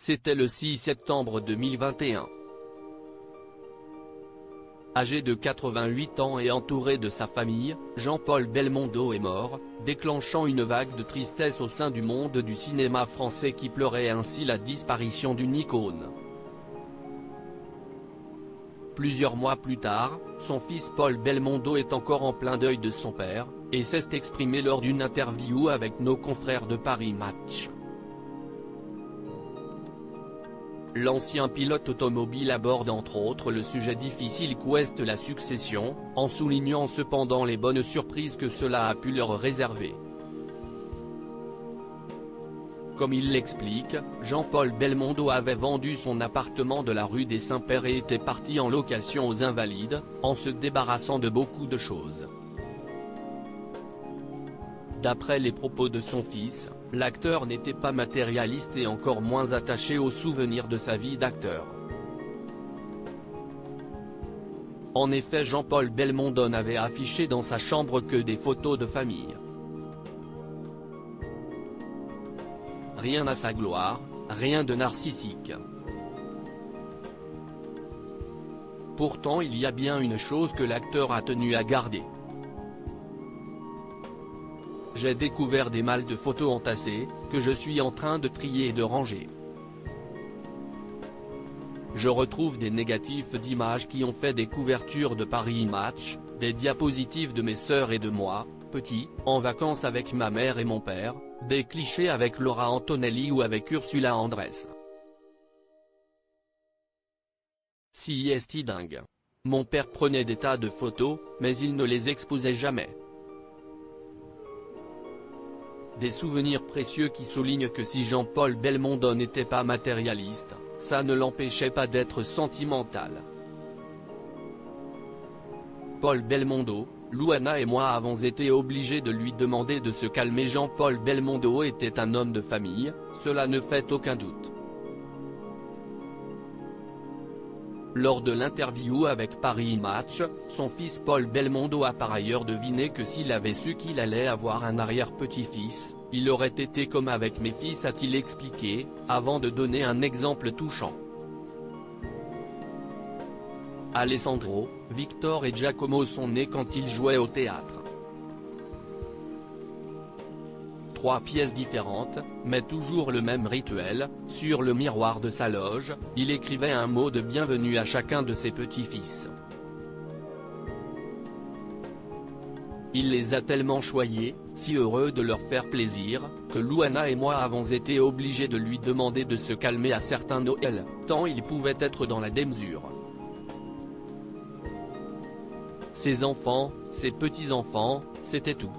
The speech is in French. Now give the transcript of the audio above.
C'était le 6 septembre 2021. Âgé de 88 ans et entouré de sa famille, Jean-Paul Belmondo est mort, déclenchant une vague de tristesse au sein du monde du cinéma français qui pleurait ainsi la disparition d'une icône. Plusieurs mois plus tard, son fils Paul Belmondo est encore en plein deuil de son père, et s'est exprimé lors d'une interview avec nos confrères de Paris Match. L'ancien pilote automobile aborde entre autres le sujet difficile qu'ouest la succession, en soulignant cependant les bonnes surprises que cela a pu leur réserver. Comme il l'explique, Jean-Paul Belmondo avait vendu son appartement de la rue des Saints-Pères et était parti en location aux Invalides, en se débarrassant de beaucoup de choses. D'après les propos de son fils, l'acteur n'était pas matérialiste et encore moins attaché aux souvenirs de sa vie d'acteur. En effet, Jean-Paul Belmondo n'avait affiché dans sa chambre que des photos de famille. Rien à sa gloire, rien de narcissique. Pourtant il y a bien une chose que l'acteur a tenu à garder. J'ai découvert des malles de photos entassées, que je suis en train de trier et de ranger. Je retrouve des négatifs d'images qui ont fait des couvertures de Paris Match, des diapositives de mes sœurs et de moi, petit, en vacances avec ma mère et mon père, des clichés avec Laura Antonelli ou avec Ursula Andress. Si est dingue. Mon père prenait des tas de photos, mais il ne les exposait jamais. Des souvenirs précieux qui soulignent que si Jean-Paul Belmondo n'était pas matérialiste, ça ne l'empêchait pas d'être sentimental. Paul Belmondo, Louana et moi avons été obligés de lui demander de se calmer. Jean-Paul Belmondo était un homme de famille, cela ne fait aucun doute. Lors de l'interview avec Paris Match, son fils Paul Belmondo a par ailleurs deviné que s'il avait su qu'il allait avoir un arrière-petit-fils, il aurait été comme avec mes fils, a-t-il expliqué, avant de donner un exemple touchant. Alessandro, Victor et Giacomo sont nés quand ils jouaient au théâtre. 3 pièces différentes, mais toujours le même rituel. Sur le miroir de sa loge, il écrivait un mot de bienvenue à chacun de ses petits-fils. Il les a tellement choyés, si heureux de leur faire plaisir, que Louana et moi avons été obligés de lui demander de se calmer à certains Noëls, tant il pouvait être dans la démesure. Ses enfants, ses petits-enfants, c'était tout.